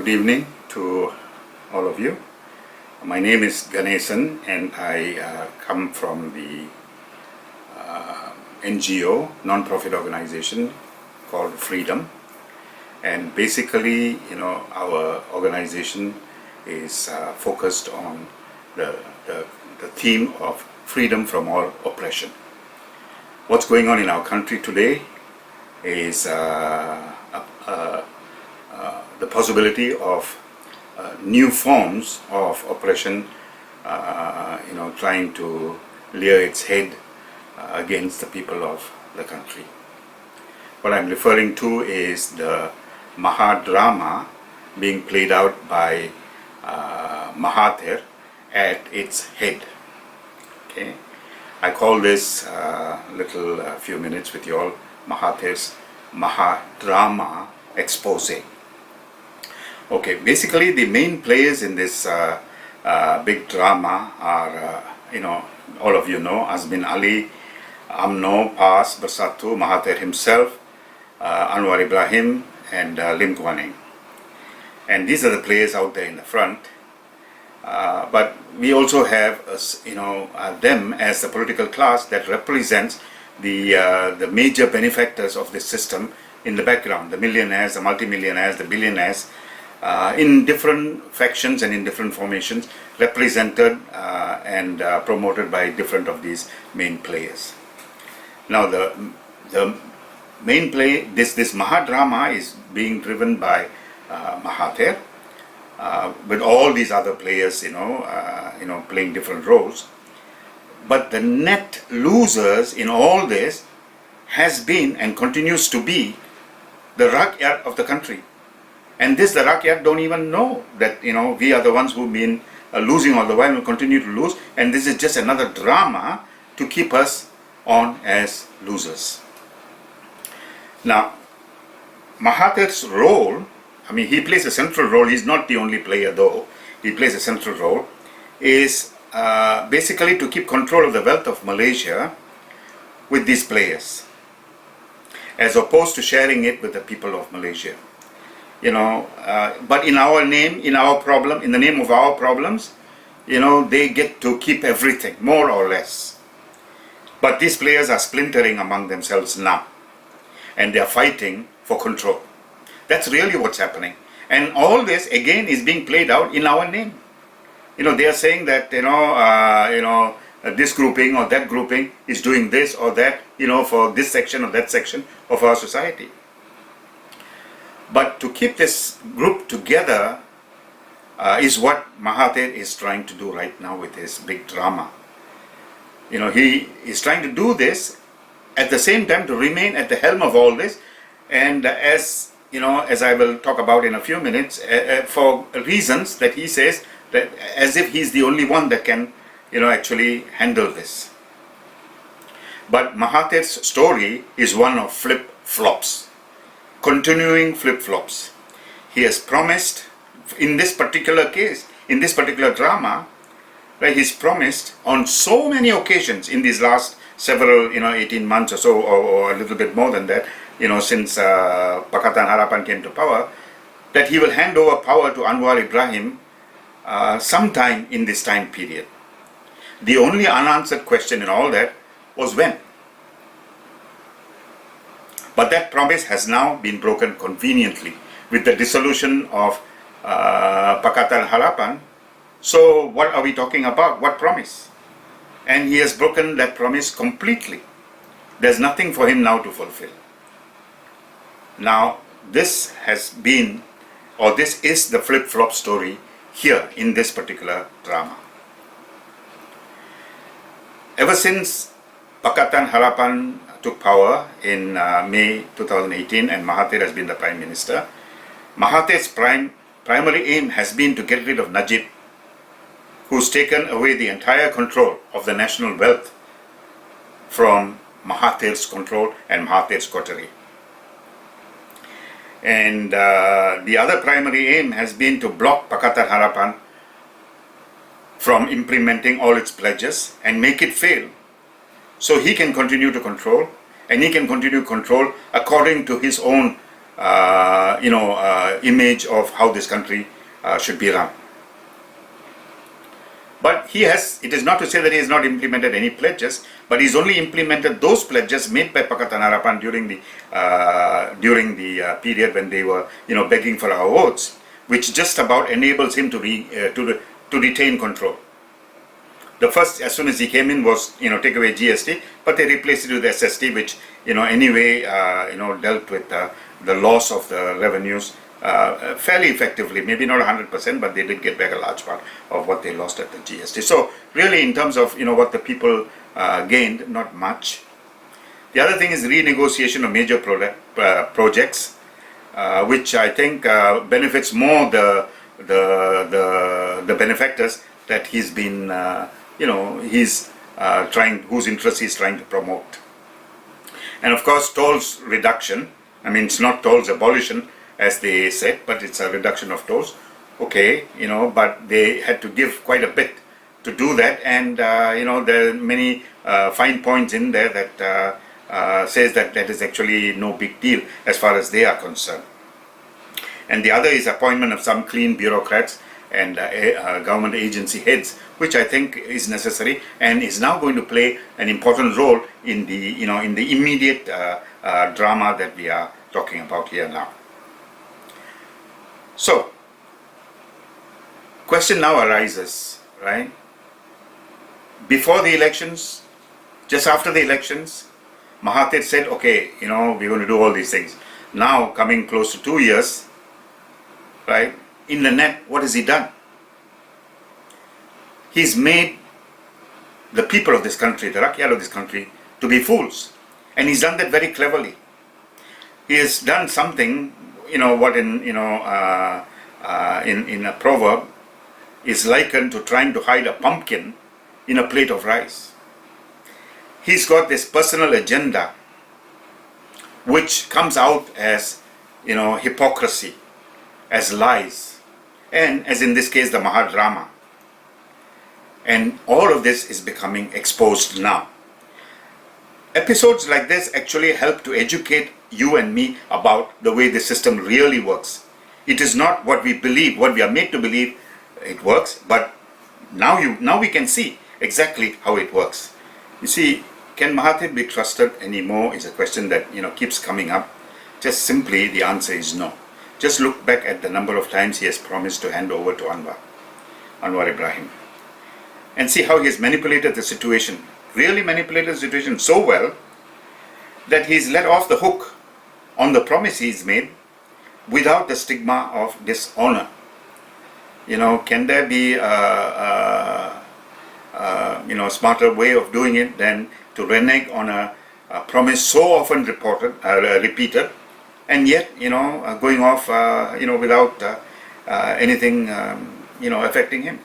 Good evening to all of you. My name is Ganesan and I come from the NGO, non-profit organization called Freedom. And basically, our organization is focused on the theme of freedom from all oppression. What's going on in our country today is the possibility of new forms of oppression, trying to rear its head against the people of the country. What I'm referring to is the Maha drama being played out by Mahathir at its head. Okay, I call this little few minutes with you all Mahathir's Maha drama expose. Okay, basically the main players in this big drama are, all of you know, Azmin Ali, UMNO, PAS, Bersatu, Mahathir himself, Anwar Ibrahim, and Lim Kuan Eng. And these are the players out there in the front. But we also have, them as the political class that represents the major benefactors of this system in the background, the millionaires, the multimillionaires, the billionaires, in different factions and in different formations, represented and promoted by different of these main players. Now the main play, this Maha drama is being driven by Mahathir, with all these other players, playing different roles. But the net losers in all this has been and continues to be the rakyat of the country. And the rakyat don't even know that, we are the ones who've been losing all the while and will continue to lose. And this is just another drama to keep us on as losers. Now, Mahathir's role, he plays a central role. He's not the only player though. He plays a central role, is basically to keep control of the wealth of Malaysia with these players, as opposed to sharing it with the people of Malaysia. But in our name, in our problem, in the name of our problems, they get to keep everything, more or less. But these players are splintering among themselves now, and they are fighting for control. That's really what's happening. And all this, again, is being played out in our name. They are saying that, this grouping or that grouping is doing this or that, for this section or that section of our society. But to keep this group together is what Mahathir is trying to do right now with his big drama. He is trying to do this at the same time to remain at the helm of all this, and as I will talk about in a few minutes, for reasons that he says that as if he's the only one that can, actually handle this. But Mahathir's story is one of flip-flops. Continuing flip-flops. He has promised, in this particular case, in this particular drama, right, he's promised on so many occasions in these last several, 18 months or so, or a little bit more than that, since Pakatan Harapan came to power, that he will hand over power to Anwar Ibrahim sometime in this time period. The only unanswered question in all that was when. But that promise has now been broken conveniently with the dissolution of Pakatan Harapan. So what are we talking about? What promise? And he has broken that promise completely. There's nothing for him now to fulfill. Now, this has been, or this is the flip-flop story here in this particular drama. Ever since Pakatan Harapan took power in May 2018 and Mahathir has been the Prime Minister, Mahathir's primary aim has been to get rid of Najib, who's taken away the entire control of the national wealth from Mahathir's control and Mahathir's coterie. And the other primary aim has been to block Pakatan Harapan from implementing all its pledges and make it fail, so he can continue to control, and he can continue to control according to his own image of how this country should be run. But it is not to say that he has not implemented any pledges, but he's only implemented those pledges made by Pakatan Harapan during the period when they were, begging for our votes, which just about enables him to retain control. The first, as soon as he came in, was, take away GST, but they replaced it with SST, which, anyway, dealt with the loss of the revenues fairly effectively, maybe not 100%, but they did get back a large part of what they lost at the GST. So really, in terms of what the people gained, not much. The other thing is renegotiation of major projects, which I think benefits more the benefactors that he's been, whose interests he's trying to promote. And of course, tolls reduction. I mean, it's not tolls abolition, as they said, but it's a reduction of tolls. Okay, but they had to give quite a bit to do that, and there are many fine points in there that says that is actually no big deal as far as they are concerned. And the other is appointment of some clean bureaucrats and government agency heads, which I think is necessary and is now going to play an important role in the in the immediate drama that we are talking about here now. So, question now arises, right? Before the elections, just after the elections, Mahathir said, okay, we're going to do all these things. Now, coming close to 2 years, right, in the net, what has he done? He's made the people of this country, the rakyat of this country, to be fools. And he's done that very cleverly. He has done something, what in a proverb is likened to trying to hide a pumpkin in a plate of rice. He's got this personal agenda which comes out as, hypocrisy, as lies, and as in this case the Maha drama. And all of this is becoming exposed now. Episodes like this actually help to educate you and me about the way the system really works. It is not what we believe, what we are made to believe it works, but now we can see exactly how it works. You see, can Mahathir be trusted anymore is a question that keeps coming up. Just simply the answer is no. Just look back at the number of times he has promised to hand over to Anwar Ibrahim, and see how he has manipulated the situation, really manipulated the situation so well that he's let off the hook on the promise he's made without the stigma of dishonor. Can there be a smarter way of doing it than to renege on a promise so often repeated, and yet going off without anything affecting him?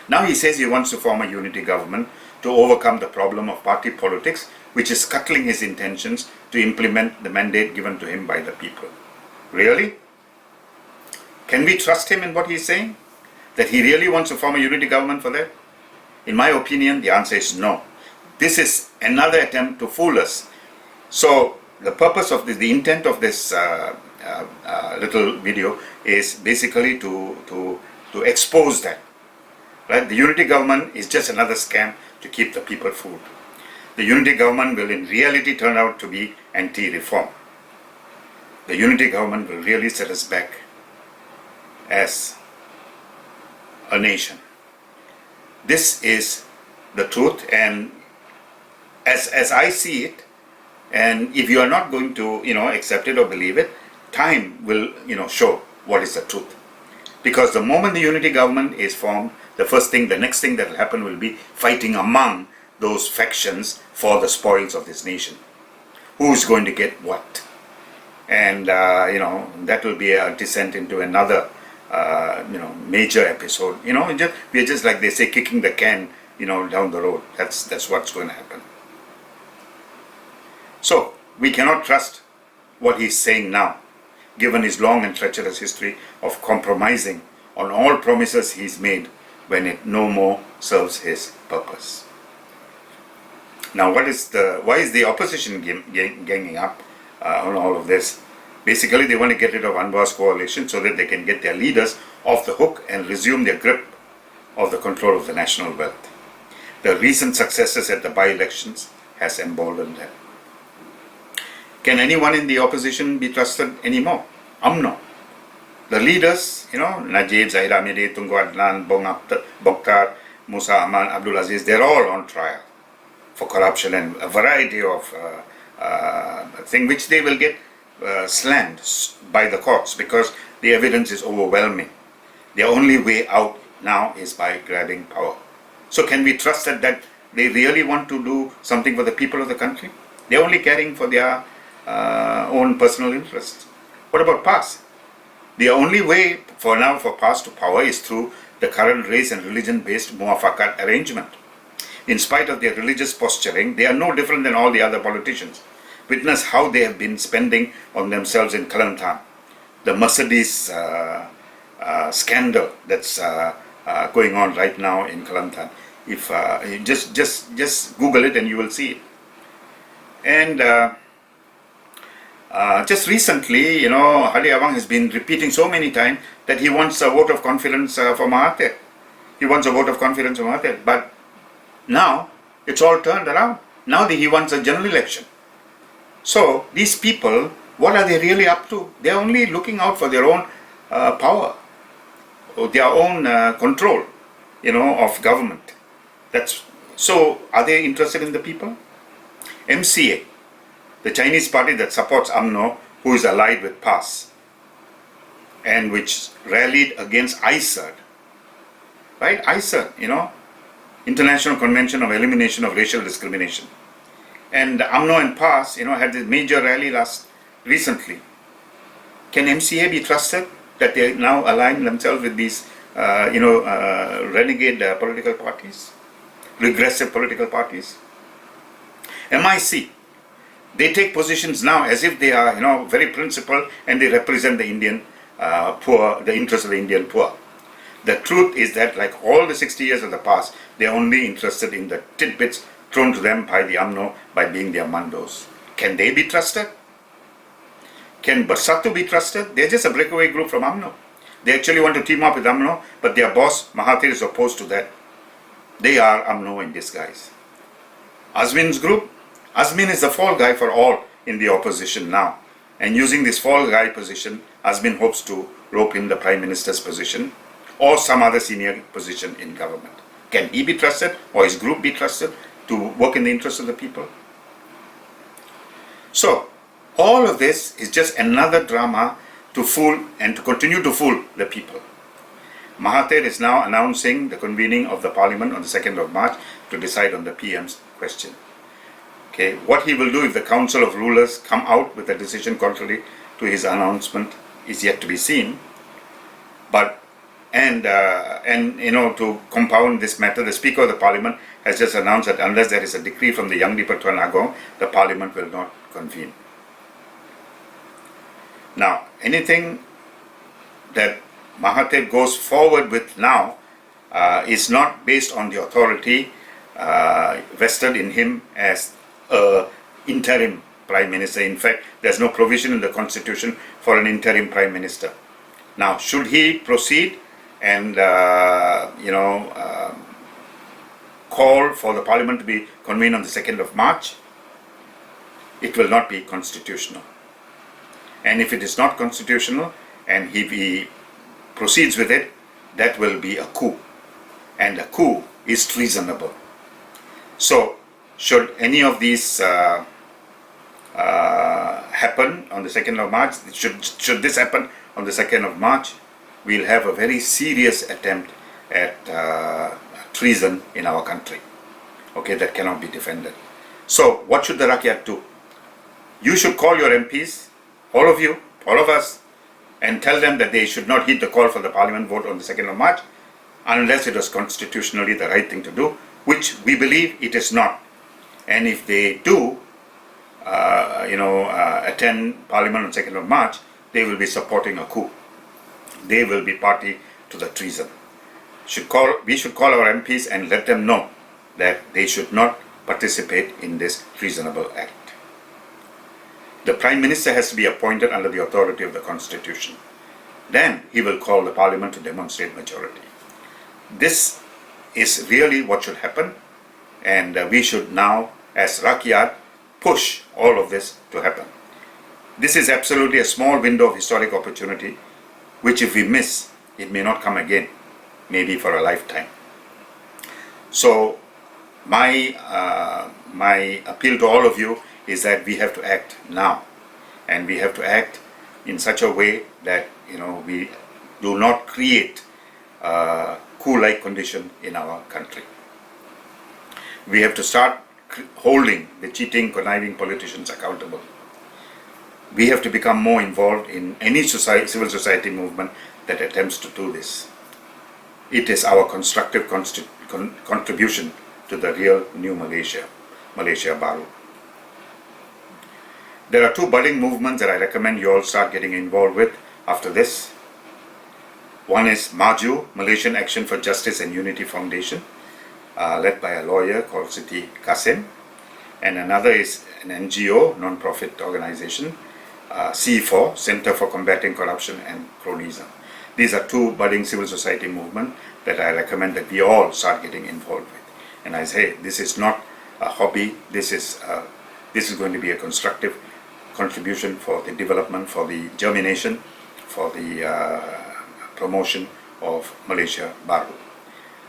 Now he says he wants to form a unity government to overcome the problem of party politics, which is scuttling his intentions to implement the mandate given to him by the people. Really? Can we trust him in what he's saying? That he really wants to form a unity government for that? In my opinion, the answer is no. This is another attempt to fool us. So the purpose of this, the intent of this little video is basically to expose that. Right? The unity government is just another scam to keep the people fooled. The unity government will in reality turn out to be anti-reform. The unity government will really set us back as a nation. This is the truth, and as I see it, and if you are not going to accept it or believe it, time will show what is the truth. Because the moment the unity government is formed, the next thing that will happen will be fighting among those factions for the spoils of this nation. Who is going to get what? And that will be a descent into another major episode. We are just, like they say, kicking the can down the road. That's what's going to happen. So we cannot trust what he's saying now, given his long and treacherous history of compromising on all promises he's made when it no more serves his purpose. Now, why is the opposition ganging up on all of this? Basically, they want to get rid of Anwar's coalition so that they can get their leaders off the hook and resume their grip of the control of the national wealth. The recent successes at the by-elections has emboldened them. Can anyone in the opposition be trusted anymore? UMNO. The leaders, Najib, Zahid Hamidi, Tunku Adnan, Bokhtar, Musa Aman, Abdul Aziz, they're all on trial for corruption and a variety of things which they will get slammed by the courts because the evidence is overwhelming. Their only way out now is by grabbing power. So can we trust that they really want to do something for the people of the country? They're only caring for their own personal interests. What about PAS? The only way for now for PAS to power is through the current race and religion-based muafakat arrangement. In spite of their religious posturing, they are no different than all the other politicians. Witness how they have been spending on themselves in Kelantan. The Mercedes scandal that's going on right now in Kelantan. If you just Google it and you will see it. And just recently, Hadi Awang has been repeating so many times that he wants a vote of confidence for Mahathir. He wants a vote of confidence for Mahathir. But now, it's all turned around. Now he wants a general election. So, these people, what are they really up to? They are only looking out for their own power, or their own control, of government. So, are they interested in the people? MCA, the Chinese party that supports UMNO, who is allied with PAS, and which rallied against ICERD, right? ICERD, International Convention of Elimination of Racial Discrimination. And UMNO and PAS, had this major rally recently. Can MCA be trusted that they now align themselves with these, renegade political parties, regressive political parties? MIC, they take positions now as if they are, very principled and they represent the Indian poor, the interests of the Indian poor. The truth is that, like all the 60 years of the past, they're only interested in the tidbits thrown to them by the UMNO by being their mandos. Can they be trusted? Can Bersatu be trusted? They're just a breakaway group from UMNO. They actually want to team up with UMNO, but their boss, Mahathir, is opposed to that. They are UMNO in disguise. Azmin's group? Azmin is the fall guy for all in the opposition now. And using this fall guy position, Azmin hopes to rope in the Prime Minister's position or some other senior position in government. Can he be trusted or his group be trusted to work in the interest of the people? So, all of this is just another drama to fool and to continue to fool the people. Mahathir is now announcing the convening of the parliament on the 2nd of March to decide on the PM's question. Okay, what he will do if the Council of Rulers come out with a decision contrary to his announcement is yet to be seen. But to compound this matter, the Speaker of the Parliament has just announced that unless there is a decree from the Yang di-Pertuan Agong, the Parliament will not convene. Now, anything that Mahathir goes forward with now is not based on the authority vested in him as interim Prime Minister. In fact, there's no provision in the Constitution for an interim Prime Minister. Now, should he proceed and call for the Parliament to be convened on the 2nd of March, it will not be constitutional. And if it is not constitutional and he proceeds with it, that will be a coup. And a coup is treasonable. So, should any of these happen on the 2nd of March, should this happen on the 2nd of March, we'll have a very serious attempt at treason in our country. Okay, that cannot be defended. So, what should the Rakyat do? You should call your MPs, all of you, all of us, and tell them that they should not heed the call for the Parliament vote on the 2nd of March unless it was constitutionally the right thing to do, which we believe it is not. And if they do, attend Parliament on 2nd of March, they will be supporting a coup. They will be party to the treason. We should call our MPs and let them know that they should not participate in this treasonable act. The Prime Minister has to be appointed under the authority of the Constitution. Then he will call the Parliament to demonstrate majority. This is really what should happen, and we should now, as Rakyat, push all of this to happen. This is absolutely a small window of historic opportunity, which if we miss, it may not come again, maybe for a lifetime. So my appeal to all of you is that we have to act now, and we have to act in such a way that we do not create a coup-like condition in our country. We have to start holding the cheating, conniving politicians accountable. We have to become more involved in any civil society movement that attempts to do this. It is our constructive contribution to the real new Malaysia Baru. There are two budding movements that I recommend you all start getting involved with after this. One is Maju, Malaysian Action for Justice and Unity Foundation, led by a lawyer called Siti Kasim. And another is an NGO, non-profit organization, C4, Center for Combating Corruption and Cronyism. These are two budding civil society movements that I recommend that we all start getting involved with. And I say, this is not a hobby, this is going to be a constructive contribution for the development, for the germination, for the promotion of Malaysia Baru.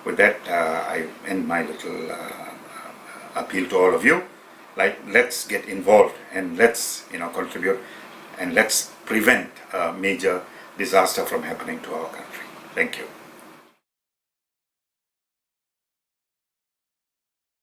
With that, I end my little appeal to all of you. Let's get involved and let's contribute and let's prevent a major disaster from happening to our country. Thank you.